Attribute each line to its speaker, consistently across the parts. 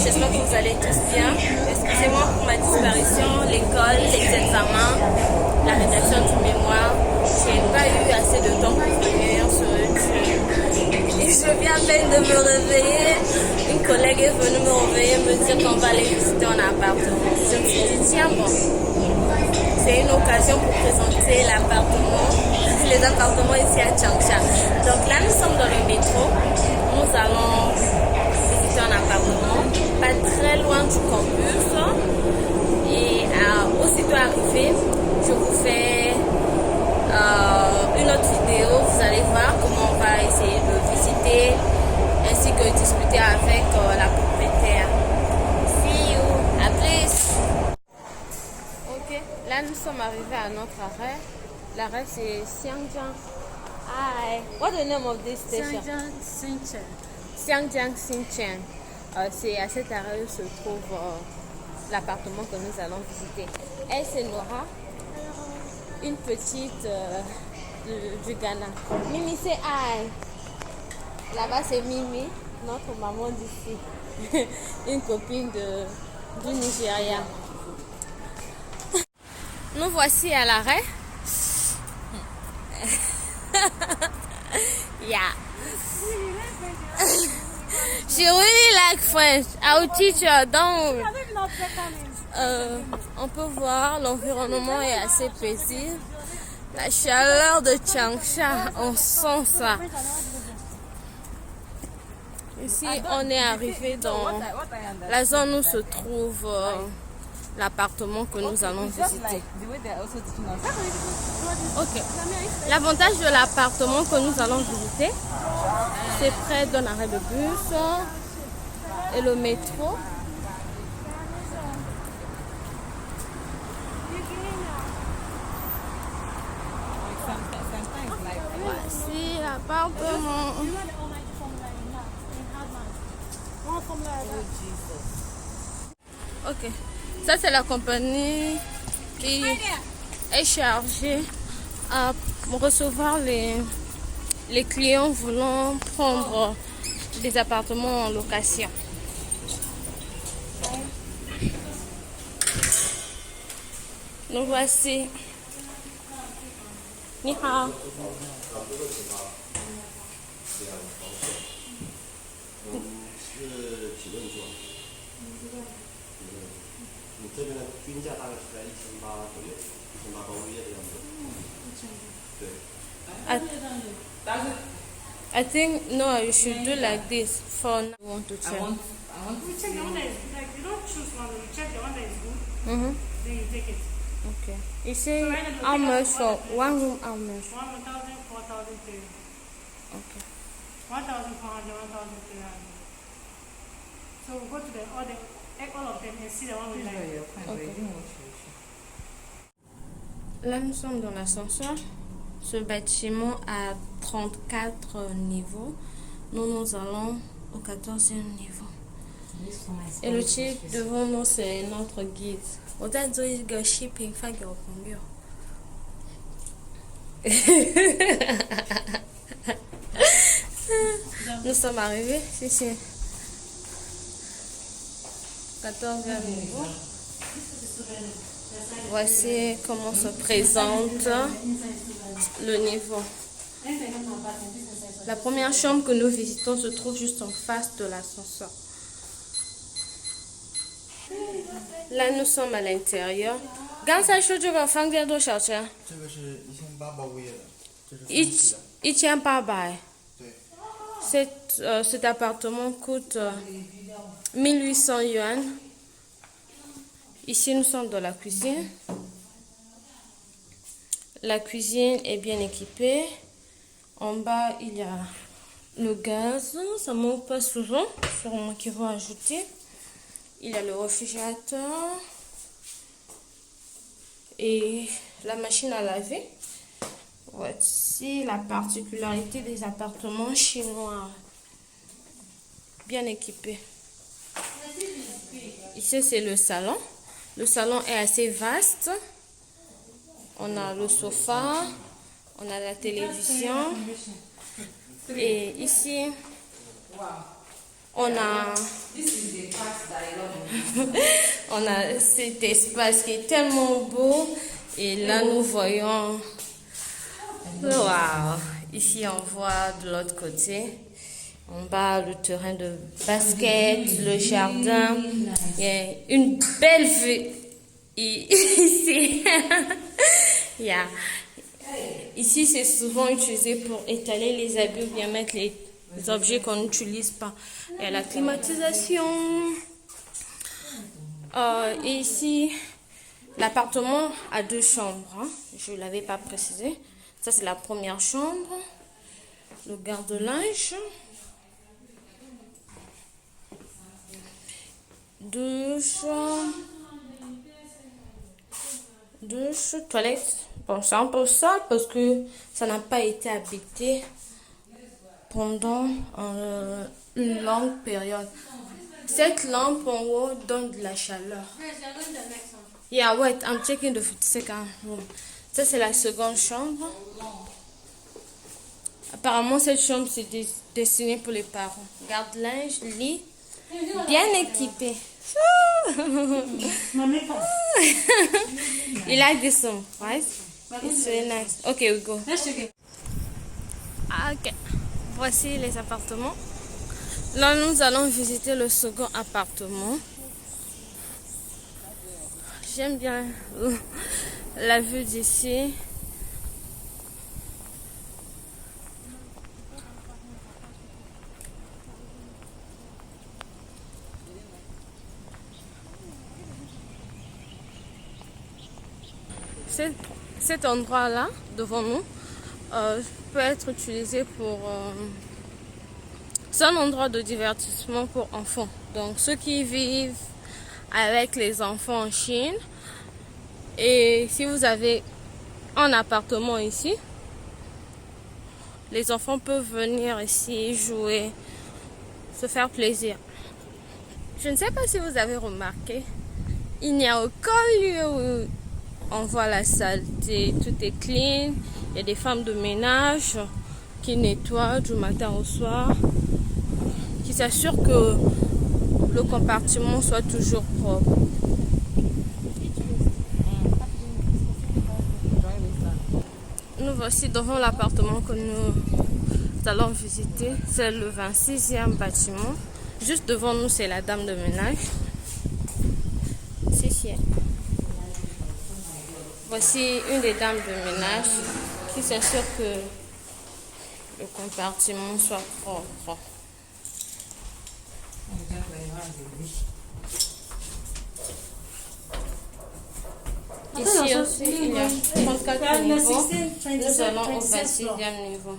Speaker 1: j'espère que vous allez tous bien. Excusez-moi pour ma disparition, l'école, les examens, la rédaction du mémoire. J'ai pas eu assez de temps pour venir sur YouTube. Et je viens à peine de me réveiller. Une collègue est venue me réveiller, me dire qu'on va aller visiter un appartement. Je me suis dit, tiens bon, c'est une occasion pour présenter l'appartement, les appartements ici à Changsha. Donc là, nous sommes dans le métro. Nous allons visiter un appartement, pas très loin du campus. Et aussitôt arrivé, je vous fais une autre vidéo. Vous allez voir comment on va essayer de visiter ainsi que discuter avec la propriétaire. See you, à plus. Ok, là nous sommes arrivés à notre arrêt. L'arrêt c'est Xiangjiang. Hi, what's the name of this station?
Speaker 2: Xiangjiang Xinchen.
Speaker 1: Xiangjiang Xinchen. C'est à cet arrêt où se trouve l'appartement que nous allons visiter. Elle c'est Nora, une petite du Ghana. Mimi c'est hi. Là-bas c'est Mimi, notre maman d'ici. Une copine du Nigeria. Nous voici à l'arrêt. Yeah. She really like French. I will teach her. Donc, on peut voir l'environnement est assez paisible. La chaleur de Changsha, on sent ça. Ici, on est arrivé dans la zone où se trouve l'appartement que nous allons visiter. Ok. L'avantage de l'appartement que nous allons visiter, c'est près d'un arrêt de bus et le métro. Voici l'appartement. Ok. Ça, c'est la compagnie qui est chargée à recevoir les clients voulant prendre des appartements en location. Nous voici. Ni hao.
Speaker 3: 你这边的均价大概是在1800左右，1800欧元的样子。对。
Speaker 1: I think no, you should do like this for now. I want to check.
Speaker 2: I want
Speaker 4: You check the one that is like you don't choose one, you check the one that is good,
Speaker 1: Mm-hmm.
Speaker 4: then you take it.
Speaker 1: Okay. You say how much for one room? How much?
Speaker 4: 1,000, 4,300.
Speaker 1: Okay.
Speaker 4: 1,400, 1,300. So we'll go to all of them and see the one we like.
Speaker 1: Là, nous sommes dans l'ascenseur. Ce bâtiment a 34 niveaux. Nous allons au 14e niveau. Et le type devant nous, c'est notre guide. Shipping, nous sommes arrivés, c'est 14e niveau. Voici comment se présente le niveau. La première chambre que nous visitons se trouve juste en face de l'ascenseur. Là, nous sommes à l'intérieur. 刚才说这个房间多少钱？
Speaker 3: 这个是1800包物业的，这是
Speaker 1: 1800.
Speaker 3: 对。
Speaker 1: Cet appartement coûte 1800 yuan. Ici, nous sommes dans la cuisine. La cuisine est bien équipée. En bas, il y a le gaz. Ça ne manque pas souvent. Sûrement qu'ils vont ajouter. Il y a le réfrigérateur. Et la machine à laver. Voici la particularité des appartements chinois. Bien équipés. Ici, c'est le salon. Le salon est assez vaste. On a le sofa, on a la télévision. Et ici, On a, on a cet espace qui est tellement beau. Et là, nous voyons... Waouh! Ici, on voit de l'autre côté. En bas, le terrain de basket, le jardin. Il y a une belle vue ici. Yeah. Ici, c'est souvent utilisé pour étaler les habits ou bien mettre les objets qu'on n'utilise pas. Il y a la climatisation. Et ici, l'appartement a 2 chambres. Hein. Je ne l'avais pas précisé. Ça, c'est la première chambre. Le garde-linge. Douche, toilette. Bon, c'est un peu sale parce que ça n'a pas été habité pendant une longue période. Cette lampe en haut donne de la chaleur. Yeah, wait, I'm checking the second room. Ça, c'est la seconde chambre. Apparemment, cette chambre, c'est destinée pour les parents. Garde-linge, lit, bien équipé. You like this one, right? It's very nice. Okay, we go. Ok, voici les appartements. Là, nous allons visiter le second appartement. J'aime bien la vue d'ici. Cet endroit-là, devant nous, peut être utilisé pour... c'est un endroit de divertissement pour enfants. Donc, ceux qui vivent avec les enfants en Chine, et si vous avez un appartement ici, les enfants peuvent venir ici jouer, se faire plaisir. Je ne sais pas si vous avez remarqué, il n'y a aucun lieu où on voit la saleté, tout est clean. Il y a des femmes de ménage qui nettoient du matin au soir, qui s'assurent que le compartiment soit toujours propre. Nous voici devant l'appartement que nous allons visiter. C'est le 26e bâtiment. Juste devant nous, c'est la dame de ménage. C'est ici. Voici une des dames de ménage qui s'assure que le compartiment soit propre. Ici aussi, il y a 34 niveaux. Nous allons au 26e niveau.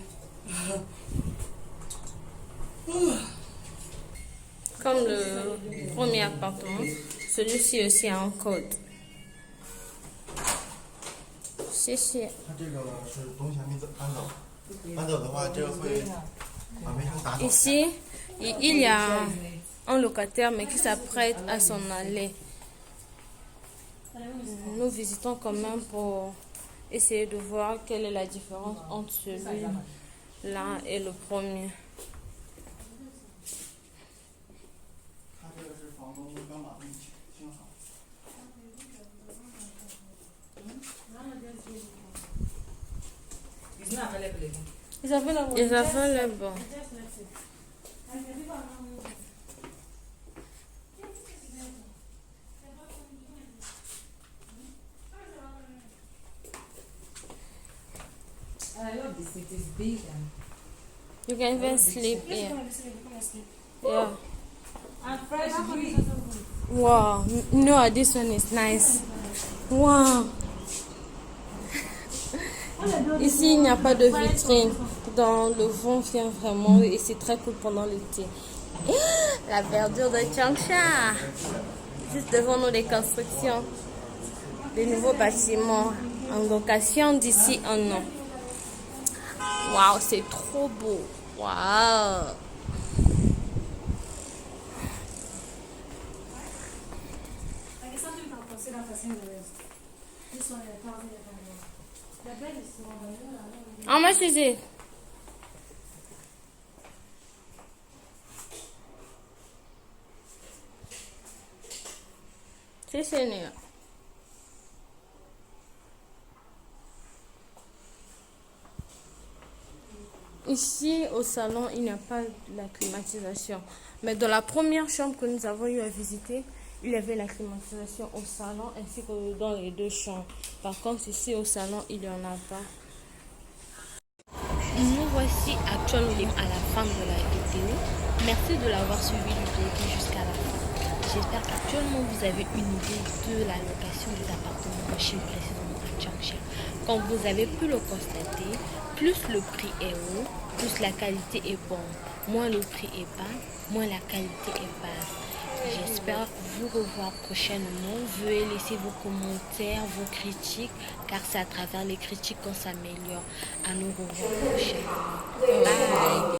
Speaker 1: Comme le premier appartement, celui-ci aussi a un code. C'est ici. Ici, il y a un locataire mais qui s'apprête à s'en aller. Nous visitons quand même pour essayer de voir quelle est la différence entre celui-là et le premier. Is available.
Speaker 2: I love this. It is big and
Speaker 1: You can even sleep here. Yeah.
Speaker 2: and fresh breeze.
Speaker 1: Wow. No, this one is nice. Wow. Ici, il n'y a pas de vitrine. Dans le vent vient vraiment et c'est très cool pendant l'été. La verdure de Changsha. Juste devant nous, les constructions. Des nouveaux bâtiments en location d'ici un an. Waouh, c'est trop beau. Waouh. How much is it? C'est Seigneur. Ici, au salon, il n'y a pas la climatisation. Mais dans la première chambre que nous avons eu à visiter, il y avait la climatisation au salon ainsi que dans les deux chambres. Par contre, ici au salon, il n'y en a pas. Nous voici actuellement à la fin de la vidéo. Merci de l'avoir suivi du début jusqu'à la fin. J'espère qu'actuellement vous avez une idée de la location des appartements en Chine, précisément à Changsha. Comme vous avez pu le constater, plus le prix est haut, plus la qualité est bonne. Moins le prix est bas, moins la qualité est basse. J'espère vous revoir prochainement. Veuillez laisser vos commentaires, vos critiques, car c'est à travers les critiques qu'on s'améliore. À nous revoir prochainement.